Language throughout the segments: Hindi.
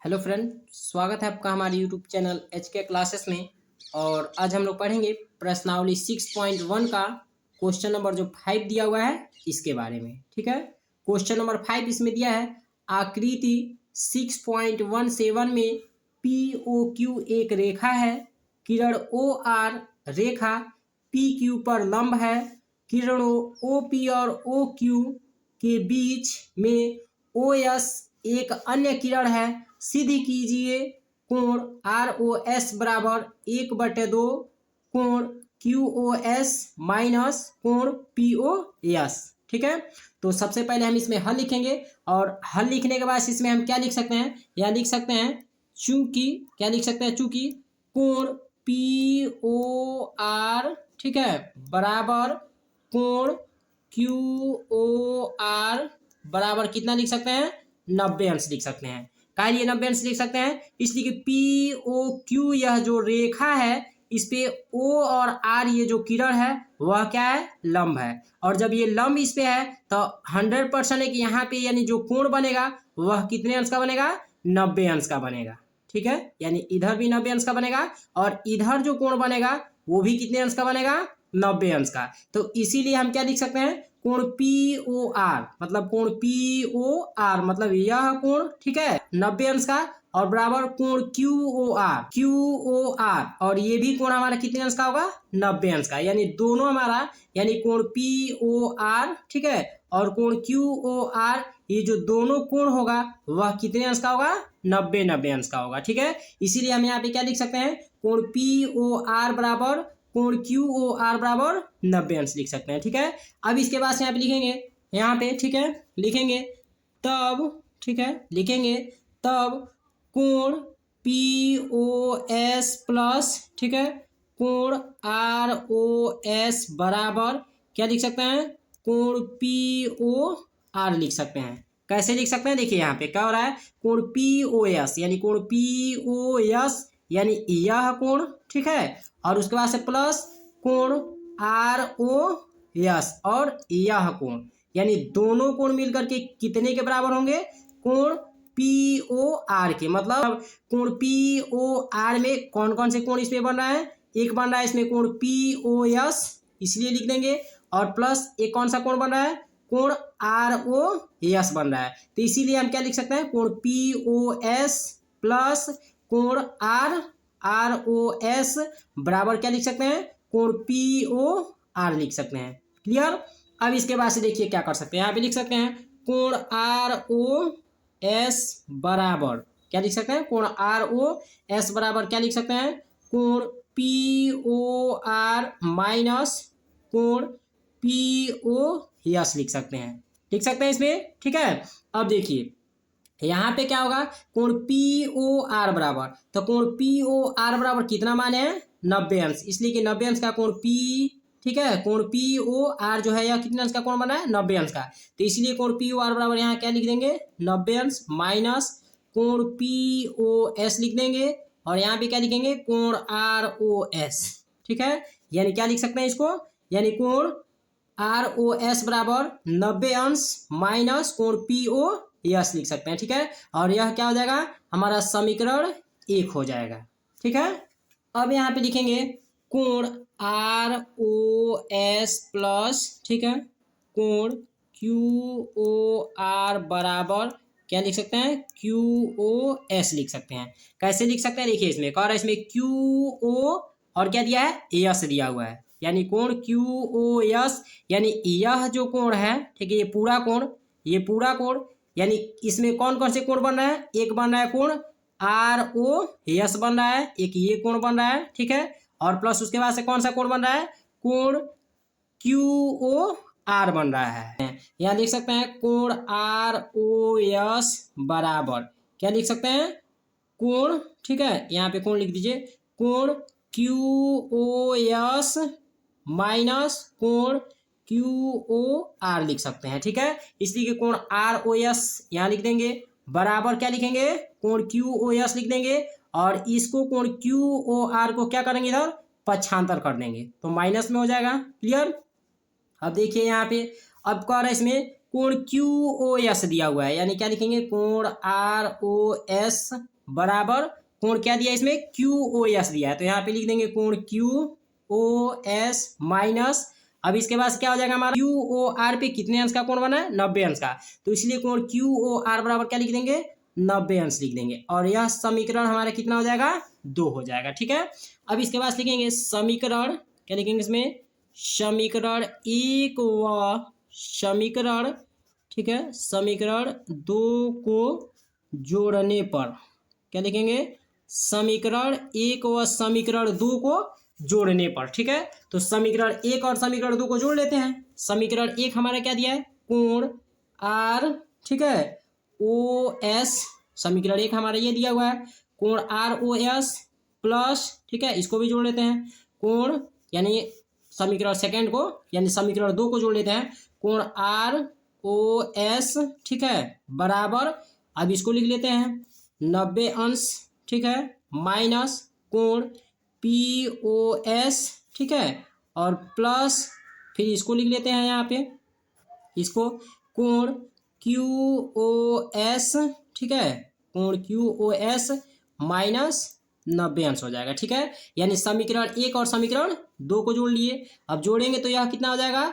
हेलो फ्रेंड, स्वागत है आपका हमारे यूट्यूब चैनल HK क्लासेस में। और आज हम लोग पढ़ेंगे प्रश्नावली 6.1 का क्वेश्चन नंबर जो 5 दिया हुआ है इसके बारे में। ठीक है, क्वेश्चन नंबर 5 इसमें दिया है आकृति 6.17 में POQ एक रेखा है, किरण OR रेखा PQ पर लंब है, किरणों OP और OQ के बीच में OS एक अन्य किरण है। सिद्ध कीजिए कोण ROS बराबर 1/2 कोण QOS माइनस कोण POS। ठीक है, तो सबसे पहले हम इसमें हल लिखेंगे और हल लिखने के बाद इसमें हम क्या लिख सकते हैं, या लिख सकते हैं चूंकि, क्या लिख सकते हैं, चूंकि कोण POR, ठीक है, बराबर कोण QOR बराबर कितना लिख सकते हैं, 90 अंश लिख सकते हैं। काहे लिए 90 अंश लिख सकते हैं, इसलिए कि POQ यह जो रेखा है इस पे O और R ये जो किरण है वह क्या है, लंब है। और जब ये लंब इस पे है तो 100% है कि यहाँ पे यानी जो कोण बनेगा वह कितने अंश का बनेगा, 90 अंश का बनेगा। ठीक है, यानी इधर भी 90 अंश का बनेगा और इधर जो कोण बनेगा वो भी कितने अंश का बनेगा, 90 अंश का। तो इसीलिए हम क्या लिख सकते हैं, कोण POR मतलब कोण POR मतलब यह कोण, ठीक है, 90 अंश का, और बराबर कोण QOR और ये भी कोण हमारा कितने अंश का होगा, 90 अंश का। यानी दोनों हमारा, यानी कोण POR, ठीक है, और कोण QOR, ये जो दोनों कोण होगा वह कितने अंश का होगा, 90 अंश का होगा। ठीक है, इसीलिए हम यहाँ पे क्या लिख सकते हैं, कोण POR बराबर कोण QOR बराबर 90 अंश लिख सकते हैं। ठीक है, अब इसके बाद यहाँ पे लिखेंगे, यहाँ पे, ठीक है, लिखेंगे तब, ठीक है, लिखेंगे तब कोण POS प्लस, ठीक है, कोण ROS बराबर क्या लिख सकते हैं, कोण POR लिख सकते हैं। कैसे लिख सकते हैं, देखिए यहाँ पे क्या हो रहा है, कोण POS यानी कोण POS यानी यह कोण, ठीक है, और उसके बाद से प्लस कोण ROS और यह कोण, यानी दोनों कोण मिलकर के कितने के बराबर होंगे, कोण POR के। मतलब कोण POR में कौन कौन से कोण इसमें बन रहा है, एक बन रहा है इसमें कोण POS, इसलिए लिख देंगे, और प्लस एक कौन सा कोण बन रहा है, कोण ROS बन रहा है। तो इसीलिए हम क्या लिख सकते हैं, कोण POS प्लस कोण ROS बराबर क्या लिख सकते हैं, कोण POR लिख सकते हैं। क्लियर। अब इसके बाद से देखिए क्या कर सकते हैं, यहाँ पे लिख सकते हैं कोण ROS बराबर क्या लिख सकते हैं, कोण ROS बराबर क्या लिख सकते हैं, कोण POR माइनस कोण POS लिख सकते हैं, लिख सकते हैं इसमें। ठीक है, अब देखिए यहाँ पे क्या होगा, कोण POR बराबर, तो कोण POR बराबर कितना मान है, 90 अंश, इसलिए कि 90 अंश का कोण P, ठीक है, कोण POR जो है यह कितने अंश का कोण बना है, 90 अंश का। तो इसलिए कोण POR बराबर यहाँ क्या लिख देंगे, 90 अंश माइनस कोण POS लिख देंगे, और यहाँ पे क्या लिखेंगे, कोण ROS। ठीक है, यानी क्या लिख सकते हैं इसको, यानी कोण ROS बराबर 90 अंश माइनस कोण POS लिख सकते हैं। ठीक है, और यह क्या हो जाएगा, हमारा समीकरण 1 हो जाएगा। ठीक है, अब यहाँ पे लिखेंगे कोण ROS प्लस, ठीक है, कोण QOR बराबर क्या लिख सकते हैं, QOS लिख सकते हैं। कैसे लिख सकते हैं, देखिए इसमें कह रहा है, इसमें QO और क्या दिया है, एस दिया हुआ है, यानी कोण QOS यानी यह जो कोण है, ठीक है, ये पूरा कोण, ये पूरा कोण, यानी इसमें कौन कौन से कोण बन रहा है, एक बन रहा है कोण ROS बन रहा है, एक ये कोण बन रहा है, ठीक है, और प्लस उसके बाद से कौन सा कोण बन रहा है, कोण QOR बन रहा है। यहाँ लिख सकते हैं कोण ROS बराबर क्या लिख सकते हैं, कोण, ठीक है, यहाँ पे कोण लिख दीजिए, कोण QOS माइनस कोण QOR लिख सकते हैं। ठीक है, इसलिए कि कोण ROS यहाँ लिख देंगे, बराबर क्या लिखेंगे, कोण QOS लिख देंगे, और इसको कोण QOR को क्या करेंगे, इधर पक्षांतर कर देंगे तो माइनस में हो जाएगा। क्लियर। अब देखिए यहाँ पे, अब कह रहा है इसमें कोण QoS दिया हुआ है, यानी क्या लिखेंगे, कोण ROS बराबर कोण क्या दिया है इसमें, QoS दिया है, तो यहाँ पे लिख देंगे कोण QoS माइनस, अब इसके बाद क्या हो जाएगा हमारा, QOR पे कितने अंश का कोण बना है, 90 अंश का, तो इसलिए कोण QOR बराबर क्या लिख देंगे, 90 अंश लिख देंगे, और यह समीकरण हमारा कितना हो जाएगा, 2 हो जाएगा। ठीक है, अब इसके बाद लिखेंगे समीकरण, क्या लिखेंगे इसमें, समीकरण 1 व समीकरण, ठीक है, समीकरण 2 को जोड़ने पर, क्या लिखेंगे, समीकरण 1 व समीकरण 2 को जोड़ने पर। ठीक है, तो समीकरण 1 और समीकरण 2 को जोड़ लेते हैं। समीकरण 1 हमारा क्या दिया है, कोण R, ठीक है, OS, समीकरण 1 हमारा ये दिया हुआ है, कोण ROS प्लस, ठीक है, इसको भी जोड़ लेते हैं, कोण यानी समीकरण सेकंड को यानी समीकरण 2 को जोड़ लेते हैं, कोण ROS, ठीक है, बराबर, अब इसको लिख लेते हैं 90 अंश, ठीक है, माइनस कोण POS, ठीक है, और प्लस फिर इसको लिख लेते हैं यहाँ पे, इसको कोण QoS, ठीक है, कोण QoS माइनस 90 अंश हो जाएगा। ठीक है, यानी समीकरण 1 और समीकरण 2 को जोड़ लिए, अब जोड़ेंगे तो यह कितना हो जाएगा,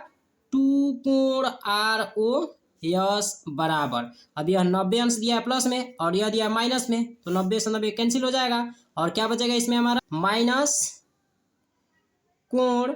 2 कोण ROS बराबर, अब यह 90 अंश दिया है प्लस में और यह दिया माइनस में, तो 90 से 90 कैंसिल हो जाएगा, और क्या बचेगा इसमें हमारा, माइनस कोण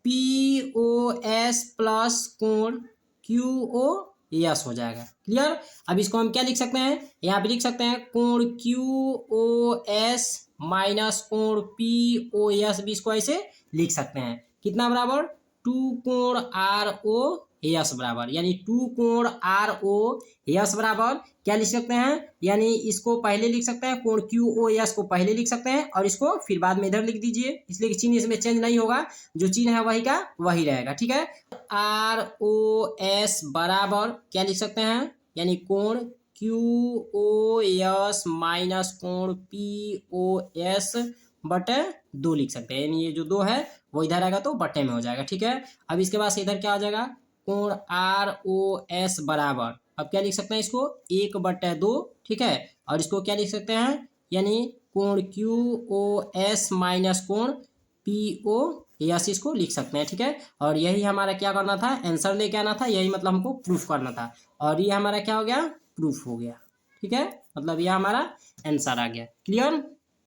POS प्लस कोण QoS हो जाएगा। क्लियर, अब इसको हम क्या लिख सकते हैं, यहाँ पे लिख सकते हैं कोण QoS माइनस कोण POS, भी इसको ऐसे लिख सकते हैं, कितना बराबर, 2 कोण ROS बराबर, यानी 2 कोण ROS बराबर क्या लिख सकते हैं, यानी इसको पहले लिख सकते हैं, कोण QoS को पहले लिख सकते हैं और इसको फिर बाद में इधर लिख दीजिए, इसलिए कि चिन्ह इसमें चेंज नहीं होगा, जो चिन्ह है वही का वही रहेगा। ठीक है, ROS बराबर क्या लिख सकते हैं, यानी कोण QoS माइनस कोण POS बटे 2 लिख सकते हैं, यानी ये जो 2 है वो इधर आएगा तो बटे में हो जाएगा। ठीक है, अब इसके बाद से इधर क्या हो जाएगा, कोण ROS बराबर, अब क्या लिख सकते हैं इसको, 1/2, ठीक है, और इसको क्या लिख सकते हैं, यानी कोण QoS माइनस कोण POS, इसको लिख सकते हैं। ठीक है, और यही हमारा क्या करना था, आंसर लेके आना था, यही मतलब हमको प्रूफ करना था, और ये हमारा क्या हो गया, प्रूफ हो गया। ठीक है, मतलब यह हमारा आंसर आ गया। क्लियर।